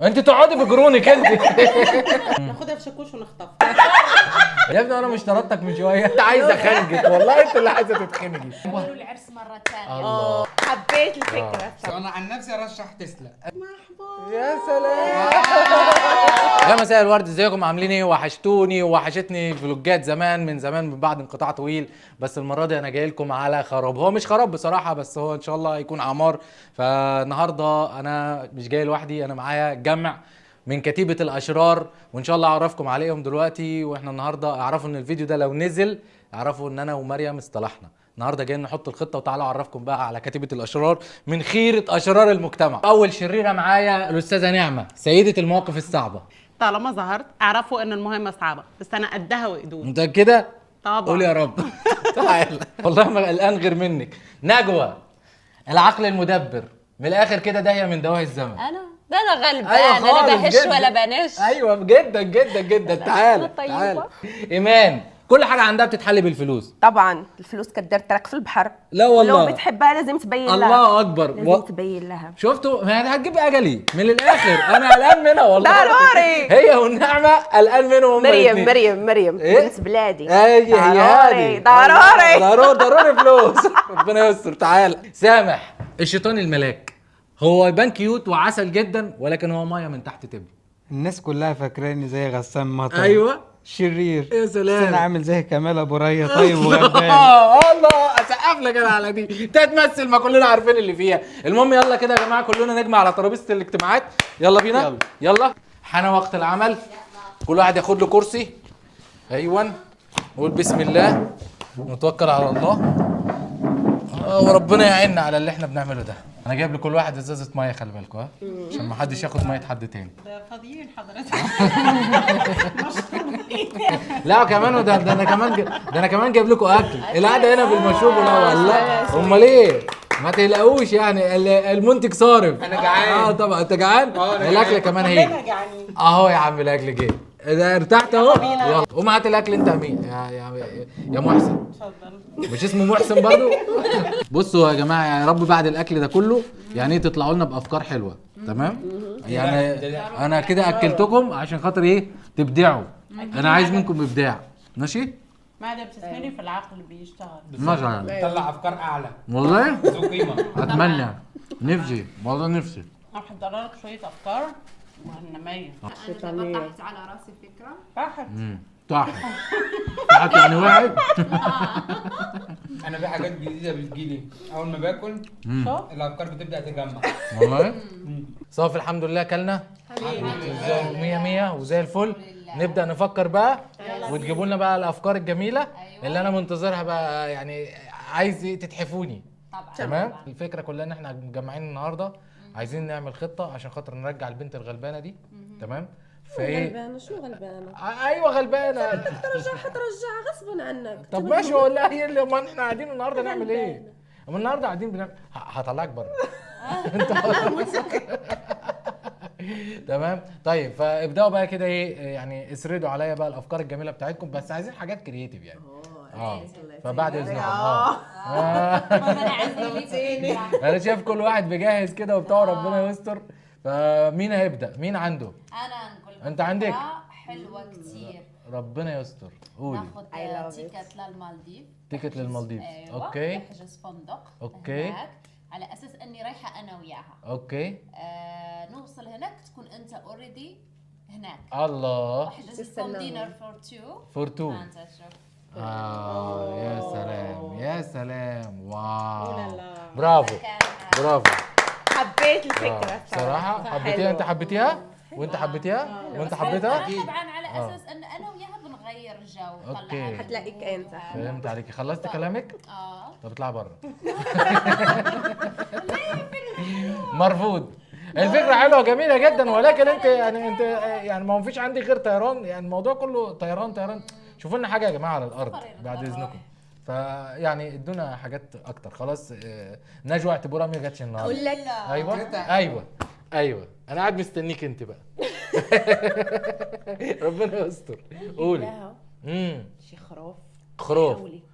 انت تقعدي بجرونك انت. ناخدها في شاكوش ونخطف. يا ابني انا مش طردتك من شويه، انت عايزه خنجك والله، انت اللي عايزه تتخنجي. قولوا العرس مرة ثانية. الله حبيت الفكرة. انا عن نفسي ارشح تسلا. يا سلام. يا مساء الورد، ازيكم عاملين ايه؟ وحشتوني وحشتني فلوجات زمان من زمان من بعد انقطاع طويل، بس المره دي انا جاي لكم على خراب. هو مش خراب بصراحه، بس هو ان شاء الله هيكون عمار. فالنهارده انا مش جاي لوحدي، انا معايا جمع من كتيبة الاشرار، وان شاء الله اعرفكم عليهم دلوقتي. واحنا النهارده اعرفوا ان الفيديو ده لو نزل اعرفوا ان انا ومريم اصطلحنا. النهارده جايين نحط الخطه، وتعالوا اعرفكم بقى على كتيبة الاشرار من خيرة اشرار المجتمع. اول شريره معايا الاستاذه نعمه، سيده المواقف الصعبه. طالما ظهرت اعرفوا ان المهمة صعبة، بس انا قدها وقدود. متأكدة؟ طبعا. قول يا رب. تعالى والله ما قلقان غير منك. نجوى العقل المدبر، من الاخر كده داهيه من دواهي الزمن. ده انا غلبان. أيوة انا خالص بهش جداً. ولا بنش. ايوه جدا جدا جدا. تعالى طيبة. تعالى. ايمان كل حاجه عندها بتتحل بالفلوس. طبعا الفلوس كدار ترك في البحر. لا والله. لو بتحبها لازم تبين لها. الله اكبر. لازم تبين لها. شفتوا؟ ما هي هتجيب اجلي من الاخر. انا قلقان منها والله. ضروري. هي والنعمه قلقان منهم. مريم إيه؟ بنت بلادي. هي هذه ضروري فلوس. ربنا يستر. تعالى. سامح الشيطان الملاك، هو يبان كيوت وعسل جدا، ولكن هو ميه من تحت تبني. الناس كلها فاكراني زي غسان مطر. ايوه شرير. يا سلام. انا عامل زي كمال ابو ريا، طيب وغلبان. الله اسقف لك انا على دي. انت تمثل، ما كلنا عارفين اللي فيها. المهم يلا كده يا جماعه، كلنا نجمع على ترابيزه الاجتماعات. يلا بينا. يلا حان وقت العمل. كل واحد ياخد له كرسي. ايوه نقول بسم الله ونتوكل على الله، وربنا يعيننا على اللي احنا بنعمله ده. انا جايب لكل واحد ازازه ميه، خلي بالكم ها، عشان ما حدش ياخد ميه حد تاني. ده فاضيين حضرتك. لا كمان ده انا كمان جايب لكم اكل. القعده هنا بالمشروب ولا والله. امال ايه؟ ما تقلقوش يعني، المنتج صارف. انا جعان. طبعا انت جعان. أنا الاكل جعان. كمان هيجي جعانين. اهو يا عم. الاكل جه. اذا ارتحت اهو. يلا قوم هات الاكل انت يا مين يا محسن. اتفضل. مش اسمه محسن برضو؟ بصوا يا جماعه، يا رب بعد الاكل ده كله يعني ايه تطلعوا لنا بافكار حلوه. تمام يعني انا كده اكلتكم عشان خاطر ايه تبدعوا. انا عايز منكم ابداع. ماشي. ما ده بتسمعني في العقل بيشتغل. مثلا طلع افكار اعلى والله ذو قيمه. اتمنى. نفسي والله نفسي. هحضر لك شوية افكار مهنمية. انا طرحت على راسي فكرة. راحت. صح. صح يعني واحد. انا في حاجات جديده بتجيلي اول ما باكل، شوف. الافكار بتبدا تجمع. والله صافي الحمد لله. اكلنا زي مية مية وزي الفل. نبدأ نفكر بقى وتجيبوا لنا بقى الأفكار الجميلة اللي أنا منتظرها بقى. يعني عايز إيه تتحفوني. طبعا. تمام. الفكرة كلها إن إحنا مجمعين النهاردة، عايزين نعمل خطة عشان خاطر نرجع البنت الغلبانة دي. تمام. فإيه؟ غلبانة شو غلبانة؟ أيوه غلبانة. حترجعها غصبا عنك. طب ماشي والله. هي اللي ما إحنا قاعدين النهاردة نعمل إيه؟ أما النهاردة قاعدين بنعمل هطلعك بره. تمام. طيب فابداوا بقى كده ايه يعني، اسردوا عليا بقى الافكار الجميله بتاعتكم، بس عايزين حاجات كرييتيف يعني. فبعد اذنكم انا عندي فكرة. انا شايف كل واحد بيجهز كده وبتاع، ربنا يستر. فمين هيبدا؟ مين عنده؟ انا نقول لكم أنت عندك؟ فكرة حلوة كتير. ربنا يستر. قولي. ناخد تيكت للمالديف. تيكت للمالديف. ايوه. اوكي نحجز فندق أوكي. هناك على اساس اني رايحة انا وياها. اوكي. نوصل هناك تكون انت اوريدي هناك. الله. واحجز لكم دينر فور تو. 2. انت شوف. يا سلام يا سلام. واو لا. برافو برافو. حبيت الفكرة صراحة حبيتيها. انت حبيتيها وانت حبيتيها وانت حبيتها. أنا طبعا على اساس ان انا وياها بنغير جو. أوكي. حتلاقيك انت. فهمت عليكي. خلصت كلامك؟ طب اطلع بره. مرفوض. الفكرة حلوة جميلة جدا، ولكن انت يعني ما فيش عندي غير طيران. يعني الموضوع كله طيران. شوفوا لنا حاجة يا جماعة على الارض بعد اذنكم. فيعني ادونا حاجات اكتر. خلاص. نجوى اعتبرها ما جاتش النهارده. اقول لك ايوه انا قاعد مستنيك انت بقى. ربنا يستر. قولي. شي خروف.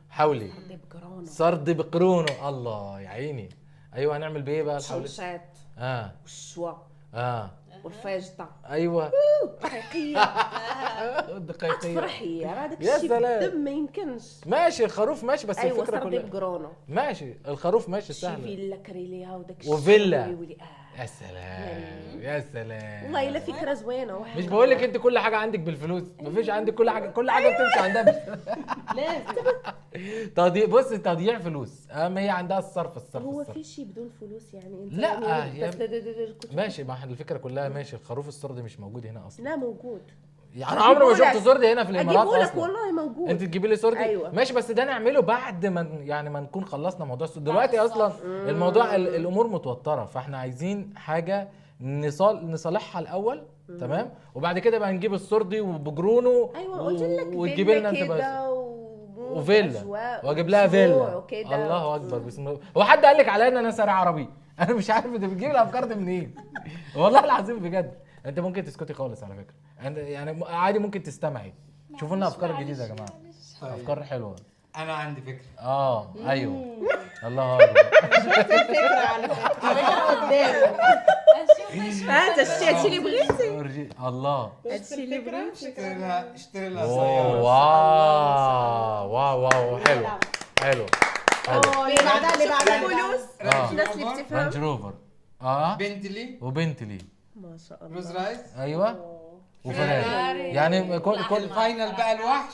حولي. بقرونه. سرد بقرونه. الله يا عيني. ايوه هنعمل بايه بقى الحولي؟ شمشات. اه وشوا. والفاجطه ايوه دقيقيه الدقيقيه تفرحي هذاك يا الشيء سلام. بالدم ما يمكنش. ماشي الخروف ماشي بس ايوه الفكره سردي كلها بقرونه ماشي الخروف ماشي شي سهل فيلا كريليها وداك وفيلا. ويلي يا سلام يا سلام والله الا فكره زوينه واحد مش بقول لك انت كل حاجه عندك بالفلوس مفيش عندك كل حاجه بتمشي عندها لازم تضييع بص تضييع فلوس اهم هي عندها الصرف هو الصرف في شيء بدون فلوس يعني انت لا، يعني يا- بس كنت ماشي ما احنا الفكره كلها ماشي الخروف السردي مش موجود هنا اصلا لا موجود يعني انا عمري ما أجيبه شفت لك. سردي هنا في الامارات اجيبه لك اصلا والله موجود. انت تجيبي لي سردي أيوة. ماشي بس ده نعمله بعد ما يعني ما نكون خلصنا موضوع السردي دلوقتي اصلا الموضوع الامور متوتره فاحنا عايزين حاجه نصالحها الاول تمام وبعد كده بقى نجيب السردي وبجرونه ايوه قلت لك وتجيبي لنا انت بس كده وفيلا واجيب لها فيلا الله اكبر بسم الله هو حد قال لك عليا ان انا سارع عربي انا مش عارف انت بتجيب الافكار دي منين والله العظيم بجد انت ممكن تسكتي خالص على فكره يعني عادي ممكن تستمعي شوفوا لنا افكار جديده يا جماعه افكار حلوه انا عندي فكره. ايوه الله اكبر فكره على فكره قدامي انت الشيء اللي بغيتي الله الشيء اللي بغيتي اشتري لها أوه، سياره. واو حلو حلو اللي بعدها اللي بعدها فلوس آه. الناس اللي رانج بتفهم روفر بنتلي، وبنتلي ما شاء الله روز رايس، ايوه وفراري يعني كل الفاينل بقى الوحش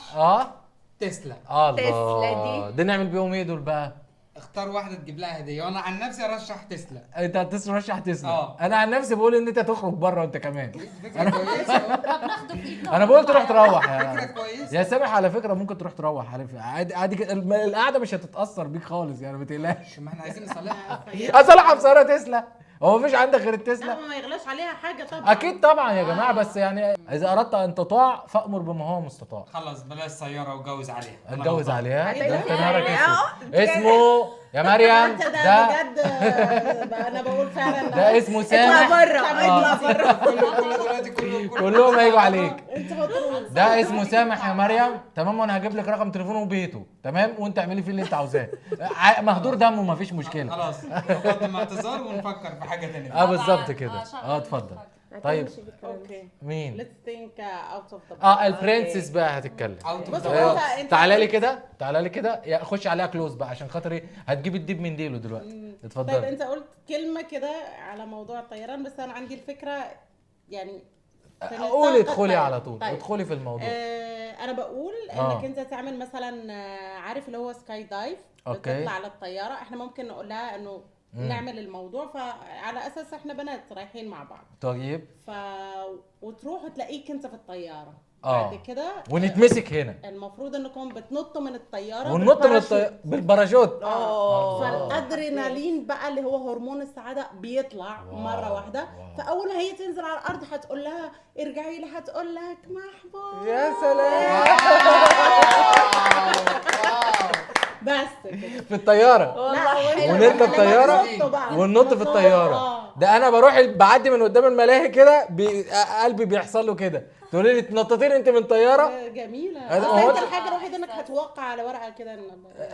تسلا. الله تسلا دي نعمل بيهم ايه دول بقى اختار واحده تجيب لها هديه وانا عن نفسي ارشح تسلا. انت هترشح تسلا اه. انا عن نفسي بقول ان انت تخرج بره انت كمان فكره كويسه. طب ناخده في ايدنا انا بقول تروح تروح فكره يا كويسه. يا سامح على فكره ممكن تروح تروح عارف عادي عادي كده، القعده مش هتتاثر بيك خالص يعني ما تقلقش ما احنا عايزين نصلحها. اصلحها بسياره تسلا هو مفيش عندك غير التسلا لا ما يغلاش عليها حاجه طبعا اكيد طبعا يا جماعه بس يعني اذا اردت ان تطاع فامر بما هو مستطاع خلاص بلاش سياره واتجوز عليها. أنا اتجوز غلطان. عليها إيه ده ده؟ انت نهارك اسود اه. اسمه يا مريم انت ده ده بجد انا بقول فعلا ده اسمه اطلع سامح بره اطلع بره كله دلوقتي كله كلهم هيجوا عليك انت مطروح ده اسمه سامح يا مريم تمام وانا هجيب لك رقم تليفونه وبيته تمام وانت اعملي فيه اللي انت عاوزاه مهدور دمه مفيش مشكله خلاص نقدم اعتذار ونفكر في حاجه ثانيه. بالظبط كده اتفضل طيب اوكي مين ليتس ثينك اوت اوف ذا البرنسس بقى هتتكلم بص آه، هو انت تعالى لي كده تعالى لي كده خش عليها كلوز بقى عشان خاطر ايه هتجيب الديب من ديله دلوقتي طيب اتفضل انت قلت كلمه كده على موضوع الطيران بس انا عندي الفكره يعني في قولي نطاق ادخلي الطيران. على طول طيب. ادخلي في الموضوع انا بقول انك انت تعمل مثلا عارف اللي هو سكاي دايف أوكي. بتطلع على الطياره احنا ممكن نقول لها انه نعمل الموضوع فعلى اساس احنا بنات رايحين مع بعض طيب وتروح تلاقيك انت في الطياره آه. بعد كده ونتمسك هنا المفروض انكم بتنطوا من الطياره وننط من بالباراشوت. بالباراشوت فالادرينالين بقى اللي هو هرمون السعاده بيطلع مره واحده فاول ما هي تنزل على الارض هتقول لها ارجعي لي هتقول لك محبوب يا سلام بس كده في الطياره لا ونركب طياره وننط في الطياره ده انا بروح بعدي من قدام الملاهي كده قلبي بيحصل له كده تقولي لي تنططين انت من طياره جميله هذا بس هو انت الحاجه الوحيده انك هتوقع على ورقه كده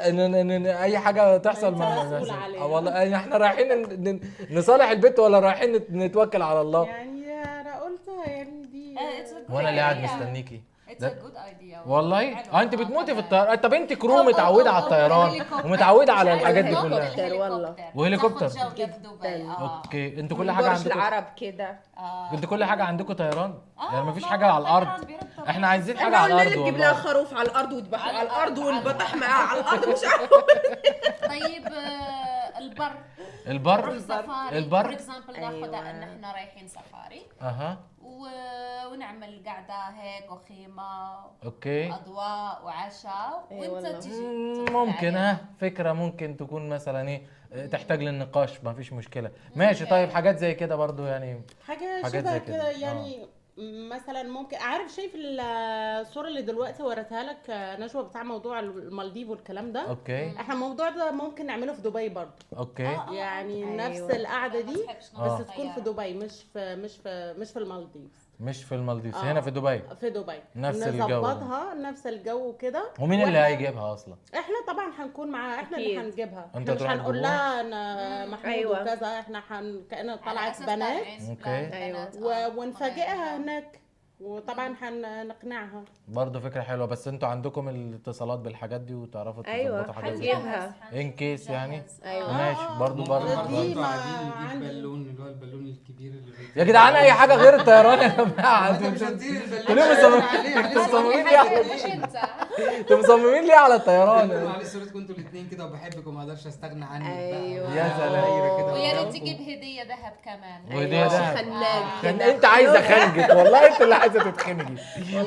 ان اي حاجه تحصل أنت ما مسؤول عليها. والله احنا رايحين نصالح البيت ولا رايحين نتوكل على الله يعني انا قلتها يعني دي وانا اللي قاعد مستنيكي It's a good idea. والله حلو. انت بتموتي في الطياره طب انت كرو أو متعوده على الطيران هليكوبتر. ومتعوده على مش الحاجات دي هليكوبتر، كلها هليكوبتر والله. وهليكوبتر. تاخد جولة في دبي. اوكي انتوا كل حاجه برج عندكم العرب كده انتوا كل حاجه عندكم طيران يعني مفيش ما حاجه هو على الارض الطيران بيرتب. احنا عايزين حاجه انا على قلنا الارض لك جيب لها والله خروف على الارض وذبحوا على الارض على والبطح الأرض. معاه على الارض مش عارف طيب البر البر نروح سفاري البر. فور اكزامبل ناخذها أيوة. ان احنا رايحين سفاري اها ونعمل قعده هيك وخيمه اوكي اضواء وعشاء إي وانت والله. تجي ممكن فكره ممكن تكون مثلا ايه تحتاج للنقاش ما فيش مشكله ماشي طيب حاجات زي كده برضو يعني حاجه حاجات شبه زي كده. كده يعني مثلا ممكن عارف شايف الصوره اللي دلوقتي وريتها لك نشوى بتاع موضوع المالديف والكلام ده. اوكي احنا الموضوع ده ممكن نعمله في دبي برضه. اوكي يعني أيوة. نفس القعده دي آه. بس تكون في دبي مش في المالديف. مش في المالديفز هنا في دبي. في دبي نفس الجو. نظبطها نفس الجو كده. ومين اللي هيجيبها اصلا؟ احنا طبعا هنكون معاها، احنا اللي أكيد. هنجيبها. انت احنا مش تروح هنقول تجيبوها؟ لها انا محمود أيوة. وكذا، احنا كأنها طلعت بنات أوكي. ونفاجئها هناك، وطبعا هنقنعها. برضه فكره حلوه، بس انتوا عندكم الاتصالات بالحاجات دي وتعرفوا أيوة، تظبطوا حاجات زي كده هنجيبها. ان كيس يعني. أيوة. ماشي برضه دي برضه انتوا ما قاعدين نجيب عندي. بالون اللي هو البالون الكبير اللي يا جدعان اي حاجه غير الطيران يا جماعه. انت مش هتطير البالون كلهم انتوا مصممين ليه انتوا مصممين ليه على الطيران؟ معلش صورتكم انتوا الاثنين كده وبحبكم ما اقدرش استغنى عنك أيوة. يا سلام. ويا ريت تجيب هديه ذهب كمان. وهدية ذهب. خناق كان كده. انت عايزه خنجك، والله انت اللي عايزه تتخنجي،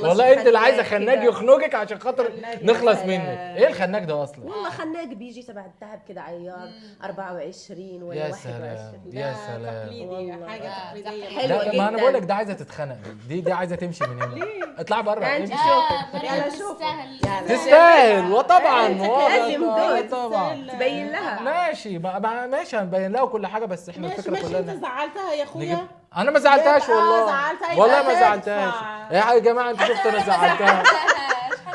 والله انت اللي عايزه خناج كده. يخنجك عشان خاطر خناج نخلص يا منك. سلام. ايه الخناج ده اصلا؟ والله خناق بيجي تبع الذهب كده عيار 24 ولا يا 21. سلام ده يا سلام. تقليدي، والله. حاجه تقليديه. حلوة لا ما انا جداً. بقول لك ده عايزه تتخنق، دي عايزه تمشي من هنا. اطلع بره انت امشي. شوفي يلا شوفي. تستاهل. يلا. تستاهل وطبعا لازم واضح دول. طبعا. تبين لها. ماشي ماشي هنبين لها كل حاجه، بس احنا مش الفكره كلها انت إن زعلتها يا نجيب. اخويا. انا ما زعلتهاش والله. زعلتها والله يبقى ما زعلتهاش تدفع. يا جماعه، انتوا شفتوا انا زعلتها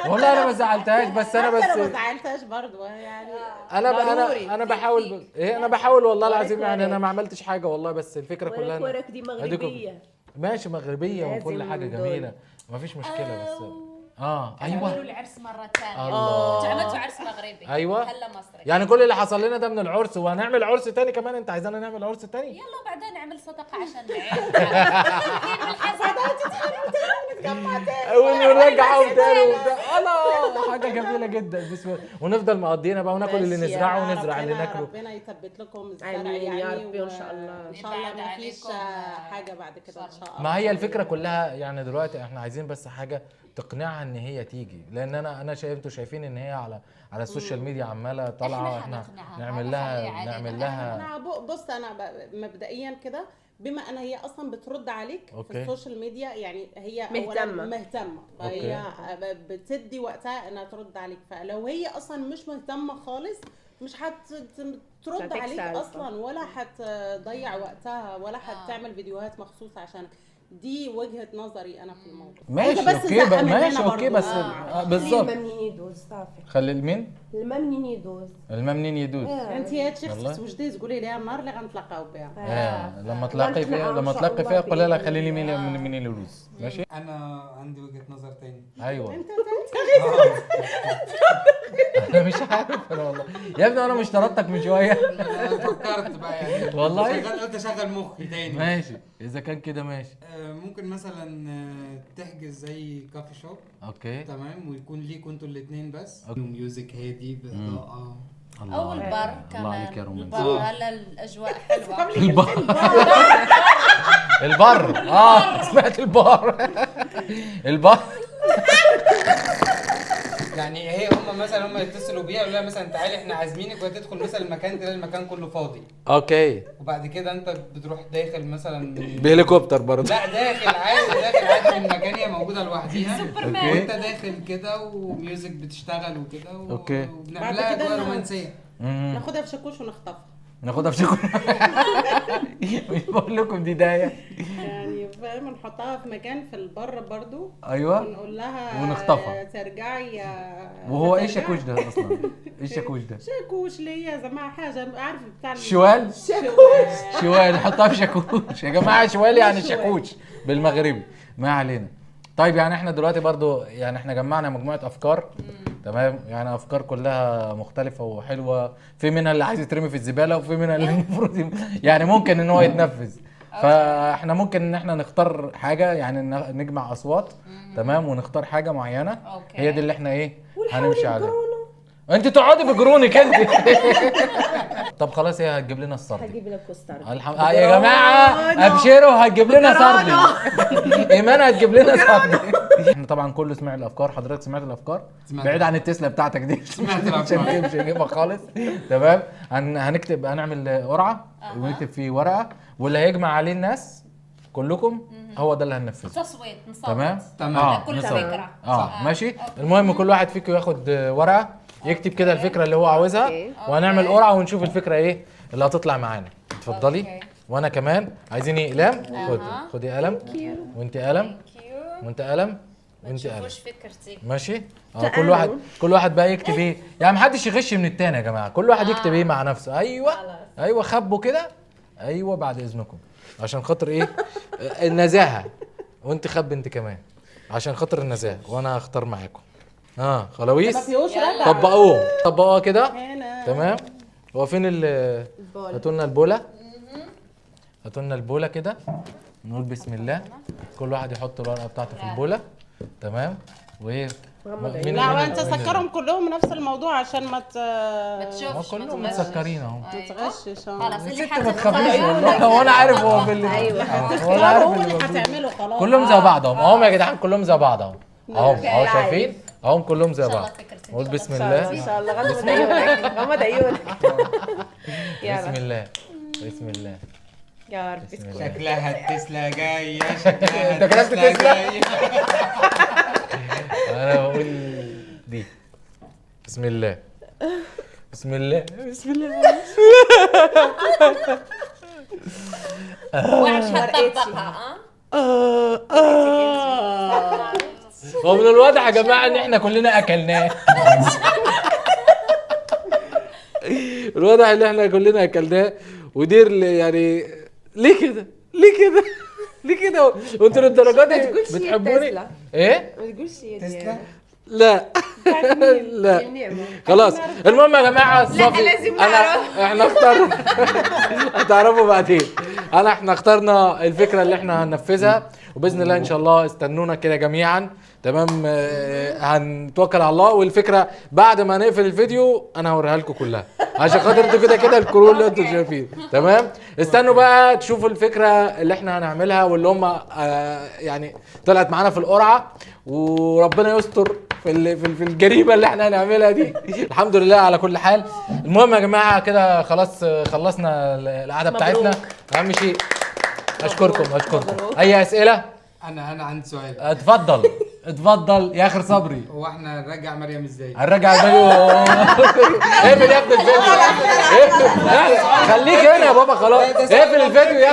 والله انا ما زعلتهاش، بس انا حتى لو ما بس زعلتش برضه يعني. ضروري. انا بحاول ايه، انا بحاول والله ورق العظيم يعني ورق. انا ما عملتش حاجه والله، بس الفكره كلها ورك إن- ورك دي أديكم- مغربيه. ماشي مغربيه لازم وكل حاجه دول. جميله ما فيش مشكله، بس عملوا ايوه العرس مرة ثانية. الله. انتوا عملتوا عرس مغربي. أيوة. هلا مصري. يعني كل اللي حصل لنا ده من العرس، وهنعمل عرس تاني كمان؟ انت عايزانا نعمل عرس تاني؟ يلا بعدين نعمل صدقة عشان العيد. ونرجع تاني وبتاع. الله حاجه جميله جدا، بسم الله. ونفضل مقضينا بقى وناكل اللي ماشي يا نزرعه ونزرع اللي ناكله. ربنا يثبت لكم الزرع آمين يا يعني ربي إن شاء الله. ان شاء الله يبعد ما فيش عليكم حاجه بعد كده ان شاء الله. ما هي الفكره كلها يعني دلوقتي احنا عايزين بس حاجه تقنعها ان هي تيجي، لان انا شايف انتوا شايفين ان هي على السوشيال ميديا عماله طالعه، احنا هنقنعها. نعمل هذا لها خلي نعمل علينا. لها انا بص انا مبدئيا كده، بما ان هي اصلا بترد عليك أوكي. في السوشيال ميديا، يعني هي مهتمة. مهتمه، فهي بتدي وقتها انها ترد عليك. فلو هي اصلا مش مهتمه خالص مش هترد هتكسر عليك أصلاً. اصلا، ولا هتضيع وقتها، ولا هتعمل فيديوهات مخصوص عشان دي وجهة نظري انا في الموضوع. ماشي أنت بس اوكي زقة مننا ماشي اوكي برضو. بس بالظبط. الممنين يدوز صافي. خلي المين الممنين يدوز. الممنين يدوز. انت يا والله. تشخص وجدي تقولي لي النهار اللي غنتلاقاو بها. لما تلاقي فيها قولي لها خلي لي مين الروز. ماشي انا عندي وجهة نظر تاني. ايوه انت انا مش عارف انا والله يا ابني، انا مش طردتك من شويه. فكرت بقى يعني والله؟ قلت اشغل مخي تاني. ماشي اذا كان كده ماشي ممكن مثلا تحجز زي كافي شوب، اوكي. تمام، ويكون ليكوا انتوا الاثنين بس، ميوزك هادي باضاءه. او البر الله كمان. عليك يا رومانسي. البر هلا الاجواء حلوة. البر سمعت البر البر يعني هي هم يتصلوا بيها يقولوا لها مثلا تعالي احنا عازمينك، وتدخل مثلا المكان تلاقي المكان كله فاضي، اوكي وبعد كده انت بتروح داخل مثلا بهليكوبتر برضه. لا داخل عادي من مكان هي موجوده لوحديها، أوكي. وانت داخل كده وميوزك بتشتغل وكده أوكي. وبنعملها بعد كده اجواء أنا- رومانسيه. ناخدها في شكوش ونخطفها. ناخدها في شكل مش بقول لكم دي دايه. يعني فاهم، نحطها في مكان في البر برضو ايوه ونقول لها ونخطفها. ترجعي وهو ايه ترجعي. شاكوش ده اصلا؟ ايه الشاكوش ده؟ شاكوش ليه يا جماعه؟ حاجه عارف بتاع شوال شوال. شوال نحطها في شاكوش يا جماعه. شوال يعني شاكوش بالمغربي. ما علينا. طيب يعني احنا دلوقتي برضو يعني احنا جمعنا مجموعه افكار، تمام، يعني افكار كلها مختلفه وحلوه، في منها اللي عايز يترمي في الزباله، وفي منها اللي المفروض يعني ممكن ان هو يتنفذ. فاحنا ممكن ان احنا نختار حاجه، يعني نجمع اصوات، تمام، ونختار حاجه معينه. أوكي. هي دي اللي احنا ايه هنمشي عليها. انت تقعدي بجرونك انت. طب خلاص هي هتجيب لنا السردي. هجيب لك كوستار. يا جماعه ابشروا هتجيب لنا سردي. ايمان هتجيب لنا سردي. احنا طبعا كله سمع الافكار. حضرتك سمعت الافكار؟ سمعت. بعيد عن التسلا بتاعتك دي. سمعت مش الأفكار. مش هنجيبها خالص. تمام. هنكتب، هنعمل قرعه ونكتب فيه ورقه، واللي هيجمع عليه الناس كلكم هو ده اللي هننفذه. تصويت نصوت. تمام. كل نصوت. فكره ماشي. المهم كل واحد فيكم ياخد ورقه يكتب كده الفكره اللي هو عاوزها، أوكي. وهنعمل قرعه ونشوف الفكره ايه اللي هتطلع معانا. اتفضلي. أوكي. وانا كمان عايزين اقلام. خدي قلم، وانت قلم، وانت قلم، وانت قلم. وش فكرتي؟ ماشي. كل واحد بقى يكتب ايه، يعني محدش يغش من التاني يا جماعه، كل واحد يكتب ايه مع نفسه. ايوه خبوا كده. ايوه بعد اذنكم عشان خاطر ايه النزاهه، وانت خب انت كمان عشان خاطر النزاهه، وانا هختار معاكم. ما خلاويص فيهوش رجع. طبقوها كده. هنا. تمام. هو فين هاتوا لنا البوله. هاتوا لنا البوله كده، نقول بسم الله. كل واحد يحط الورقه بتاعته في البوله. تمام. وايه لا وانت سكرهم كلهم نفس الموضوع عشان ما تشوفش كلهم متسكرين اهو. تغشش. خلاص اللي ست ما حاطط تخافيش والله، وانا عارف هو في اللي ايوه هو اللي هتعمله خلاص. كلهم زي بعض اهم يا جدعان، كلهم زي بعض اهو شايفين اهم كلهم زي بعض. قول بسم الله. ان شاء الله غمض عيونك غمض عيونك. بسم الله بسم الله. يا رب بسم الله. شكلها التسلا جايه، شكلها انت كتبت التسلا تسلا؟ جايه. انا بقول دي. بسم الله بسم الله بسم الله. وعش هتطبقها. هو من الواضح يا جماعه ان احنا كلنا اكلناه. الواضح ان احنا كلنا اكلناه، ودير يعني ليه كده ليه كده وانتوا للدرجه دي بتحبوني تسلا. ايه؟ ما تقولش يا تسلا. لا لا النعمة. خلاص. المهم يا جماعه صافي، لازم احنا اخترنا. هتعرفوا بعدين. احنا اخترنا الفكره اللي احنا هننفذها، وباذن الله ان شاء الله استنونا كده جميعا. تمام. هنتوكل على الله، والفكره بعد ما نقفل الفيديو انا هوريها لكم كلها عشان خاطر انتوا كده الكرو اللي انتوا شايفين. تمام. استنوا بقى تشوفوا الفكره اللي احنا هنعملها، واللي هم يعني طلعت معانا في القرعه، وربنا يستر في الجريمه اللي احنا هنعملها دي. الحمد لله على كل حال. المهم يا جماعه كده خلاص خلصنا القعده بتاعتنا. اهم شيء اشكركم. اي اسئله؟ انا عندي سؤال. اتفضل يا اخر صبري. هو احنا نرجع مريم ازاي؟ هنرجع الفيديو. اقفل يا ابني الفيديو. خليك هنا يا بابا خلاص. اقفل الفيديو يا